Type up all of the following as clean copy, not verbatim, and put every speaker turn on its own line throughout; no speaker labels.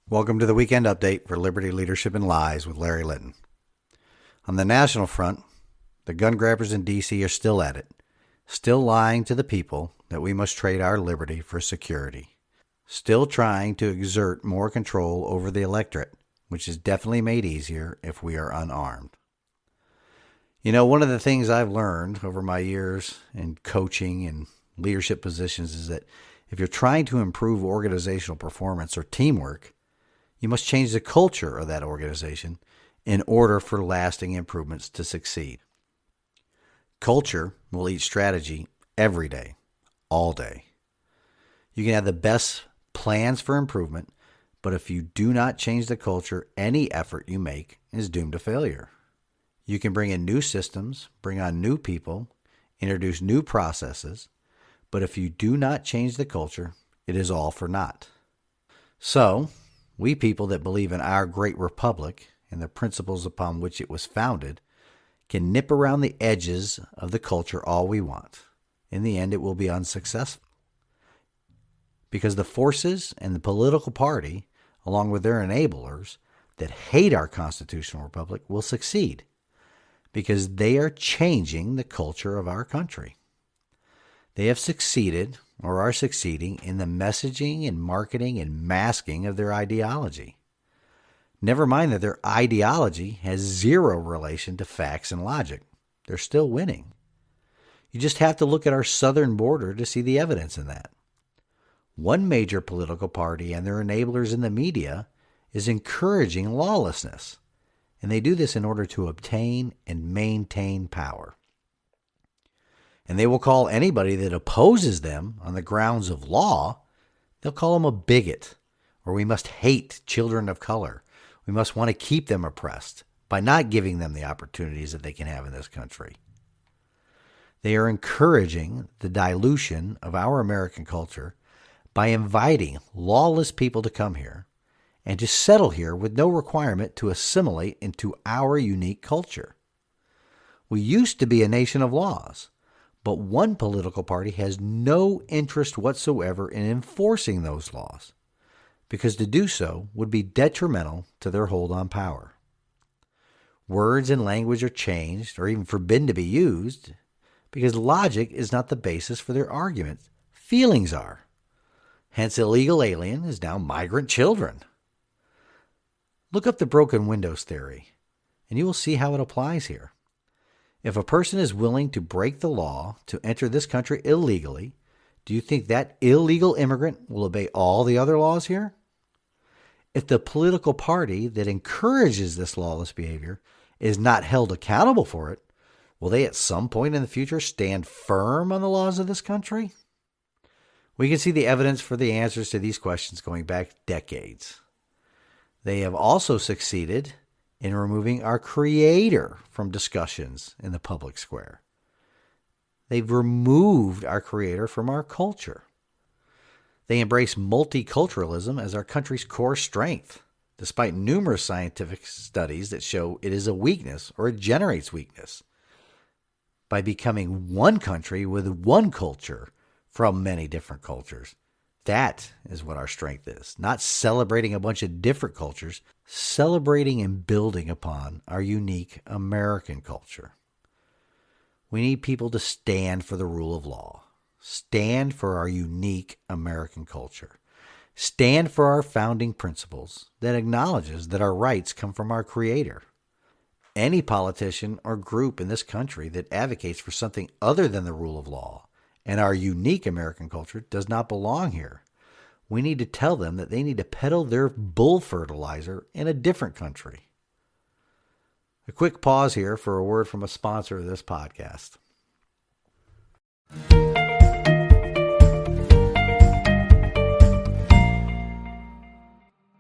Welcome to the weekend update for Liberty, Leadership, and Lies with Larry Litton. On the national front, the gun grabbers in D.C. are still at it, still lying to the people that we must trade our liberty for security, still trying to exert more control over the electorate, which is definitely made easier if we are unarmed. You know, one of the things I've learned over my years in coaching and leadership positions is that if you're trying to improve organizational performance or teamwork, you must change the culture of that organization in order for lasting improvements to succeed. Culture will eat strategy every day, all day. You can have the best plans for improvement, but if you do not change the culture, any effort you make is doomed to failure. You can bring in new systems, bring on new people, introduce new processes, but if you do not change the culture, it is all for naught. So, we people that believe in our great republic and the principles upon which it was founded can nip around the edges of the culture all we want. In the end, it will be unsuccessful. Because the forces and the political party, along with their enablers that hate our constitutional republic, will succeed because they are changing the culture of our country. They have succeeded or are succeeding in the messaging and marketing and masking of their ideology. Never mind that their ideology has zero relation to facts and logic. They're still winning. You just have to look at our southern border to see the evidence in that. One major political party and their enablers in the media is encouraging lawlessness, and they do this in order to obtain and maintain power. And they will call anybody that opposes them on the grounds of law, they'll call them a bigot, or we must hate children of color. We must want to keep them oppressed by not giving them the opportunities that they can have in this country. They are encouraging the dilution of our American culture by inviting lawless people to come here and to settle here with no requirement to assimilate into our unique culture. We used to be a nation of laws, but one political party has no interest whatsoever in enforcing those laws, because to do so would be detrimental to their hold on power. Words and language are changed or even forbidden to be used because logic is not the basis for their arguments. Feelings are. Hence, illegal alien is now migrant children. Look up the broken windows theory, and you will see how it applies here. If a person is willing to break the law to enter this country illegally, do you think that illegal immigrant will obey all the other laws here? If the political party that encourages this lawless behavior is not held accountable for it, will they at some point in the future stand firm on the laws of this country? We can see the evidence for the answers to these questions going back decades. They have also succeeded in removing our Creator from discussions in the public square. They've removed our Creator from our culture. They embrace multiculturalism as our country's core strength, despite numerous scientific studies that show it is a weakness or it generates weakness. By becoming one country with one culture from many different cultures. That is what our strength is, not celebrating a bunch of different cultures, celebrating and building upon our unique American culture. We need people to stand for the rule of law, stand for our unique American culture, stand for our founding principles that acknowledges that our rights come from our Creator. Any politician or group in this country that advocates for something other than the rule of law and our unique American culture does not belong here. We need to tell them that they need to peddle their bull fertilizer in a different country. A quick pause here for a word from a sponsor of this podcast.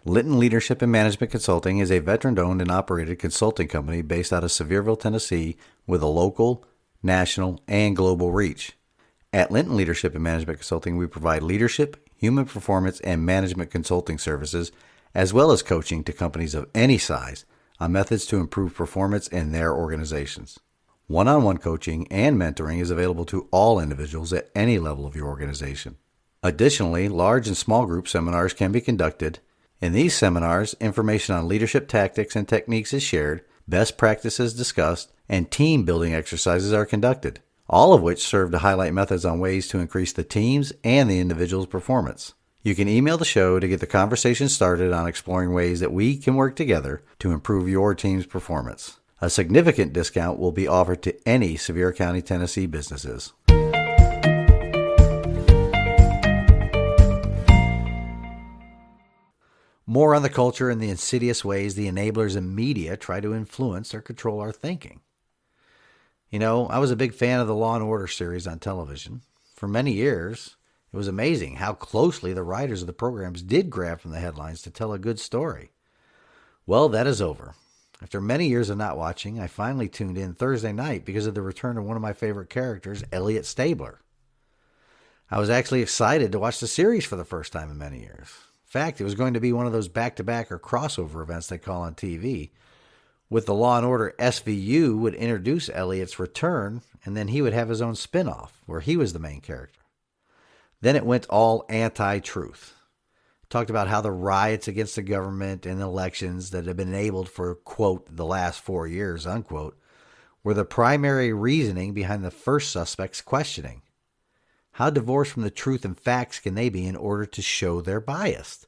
Litton Leadership and Management Consulting is a veteran-owned and operated consulting company based out of Sevierville, Tennessee, with a local, national, and global reach. At Linton Leadership and Management Consulting, we provide leadership, human performance, and management consulting services, as well as coaching to companies of any size on methods to improve performance in their organizations. One-on-one coaching and mentoring is available to all individuals at any level of your organization. Additionally, large and small group seminars can be conducted In these seminars, information on leadership tactics and techniques is shared, best practices discussed, and team building exercises are conducted, all of which serve to highlight methods on ways to increase the team's and the individual's performance. You can email the show to get the conversation started on exploring ways that we can work together to improve your team's performance. A significant discount will be offered to any Sevier County, Tennessee businesses. More on the culture and the insidious ways the enablers and media try to influence or control our thinking. You know, I was a big fan of the Law & Order series on television. For many years, it was amazing how closely the writers of the programs did grab from the headlines to tell a good story. Well, that is over. After many years of not watching, I finally tuned in Thursday night because of the return of one of my favorite characters, Elliot Stabler. I was actually excited to watch the series for the first time in many years. In fact, it was going to be one of those back-to-back or crossover events they call on TV. With the Law & Order, SVU would introduce Elliot's return, and then he would have his own spin-off, where he was the main character. Then it went all anti-truth. Talked about how the riots against the government and elections that had been enabled for, quote, the last 4 years, unquote, were the primary reasoning behind the first suspect's questioning. How divorced from the truth and facts can they be in order to show they're biased?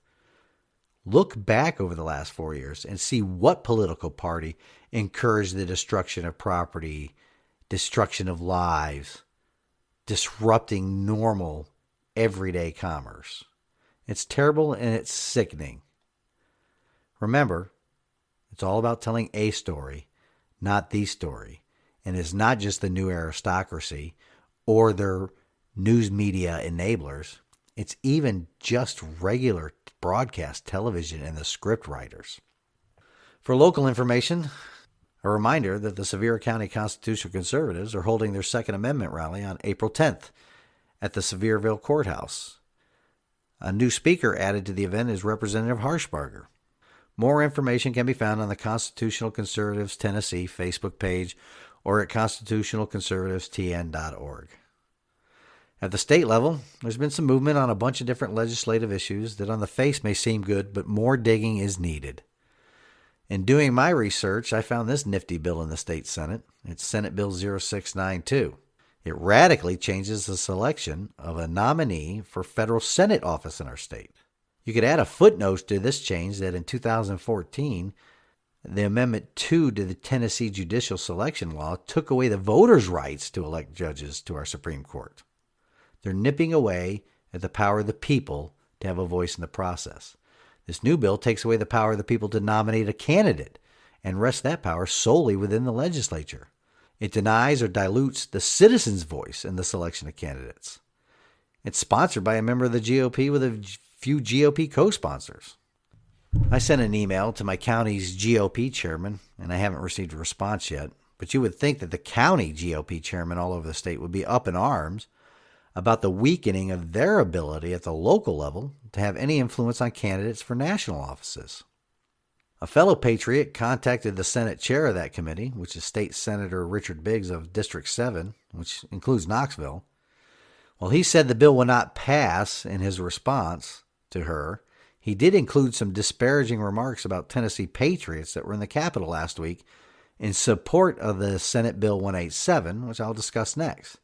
Look back over the last 4 years and see what political party encouraged the destruction of property, destruction of lives, disrupting normal, everyday commerce. It's terrible and it's sickening. Remember, it's all about telling a story, not the story. And it's not just the new aristocracy or their news media enablers. It's even just regular broadcast television and the script writers. For local information, a reminder that the Sevier County Constitutional Conservatives are holding their Second Amendment rally on April 10th at the Sevierville Courthouse. A new speaker added to the event is Representative Harshbarger. More information can be found on the Constitutional Conservatives Tennessee Facebook page or at constitutionalconservativestn.org. At the state level, there's been some movement on a bunch of different legislative issues that on the face may seem good, but more digging is needed. In doing my research, I found this nifty bill in the state Senate. It's Senate Bill 0692. It radically changes the selection of a nominee for federal Senate office in our state. You could add a footnote to this change that in 2014, the Amendment 2 to the Tennessee Judicial Selection Law took away the voters' rights to elect judges to our Supreme Court. They're nipping away at the power of the people to have a voice in the process. This new bill takes away the power of the people to nominate a candidate and rests that power solely within the legislature. It denies or dilutes the citizens' voice in the selection of candidates. It's sponsored by a member of the GOP with a few GOP co-sponsors. I sent an email to my county's GOP chairman, and I haven't received a response yet, but you would think that the county GOP chairman all over the state would be up in arms about the weakening of their ability at the local level to have any influence on candidates for national offices. A fellow patriot contacted the Senate chair of that committee, which is State Senator Richard Biggs of District 7, which includes Knoxville. Well, he said the bill will not pass. In his response to her, he did include some disparaging remarks about Tennessee patriots that were in the Capitol last week in support of the Senate Bill 187, which I'll discuss next.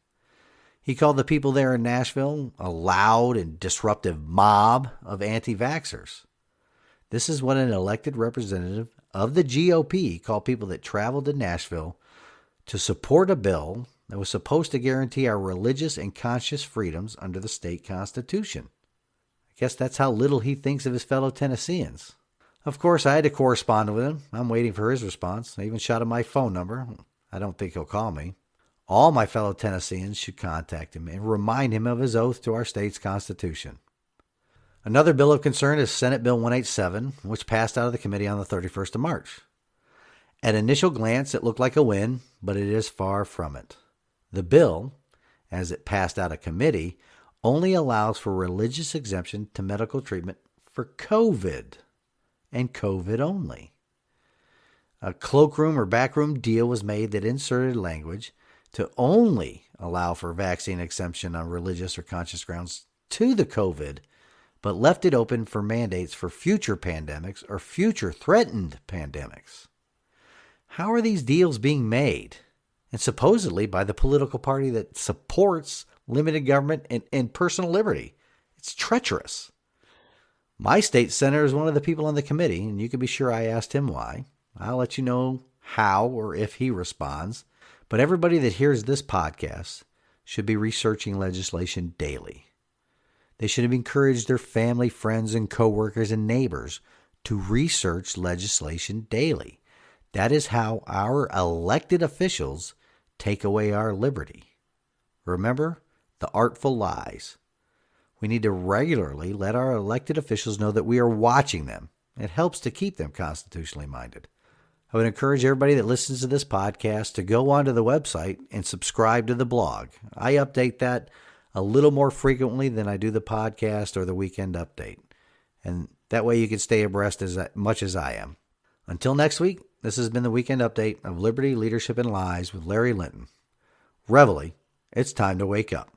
He called the people there in Nashville a loud and disruptive mob of anti-vaxxers. This is what an elected representative of the GOP called people that traveled to Nashville to support a bill that was supposed to guarantee our religious and conscious freedoms under the state constitution. I guess that's how little he thinks of his fellow Tennesseans. Of course, I had to correspond with him. I'm waiting for his response. I even shot him my phone number. I don't think he'll call me. All my fellow Tennesseans should contact him and remind him of his oath to our state's constitution. Another bill of concern is Senate Bill 187, which passed out of the committee on the 31st of March. At initial glance, it looked like a win, but it is far from it. The bill, as it passed out of committee, only allows for religious exemption to medical treatment for COVID, and COVID only. A cloakroom or backroom deal was made that inserted language to only allow for vaccine exemption on religious or conscious grounds to the COVID, but left it open for mandates for future pandemics or future threatened pandemics. How are these deals being made? And supposedly by the political party that supports limited government and personal liberty. It's treacherous. My state senator is one of the people on the committee, and you can be sure I asked him why. I'll let you know how or if he responds. But everybody that hears this podcast should be researching legislation daily. They should have encouraged their family, friends, and coworkers and neighbors to research legislation daily. That is how our elected officials take away our liberty. Remember the artful lies. We need to regularly let our elected officials know that we are watching them. It helps to keep them constitutionally minded. I would encourage everybody that listens to this podcast to go onto the website and subscribe to the blog. I update that a little more frequently than I do the podcast or the weekend update. And that way you can stay abreast as much as I am. Until next week, this has been the Weekend Update of Liberty, Leadership, and Lies with Larry Linton. Reveille, it's time to wake up.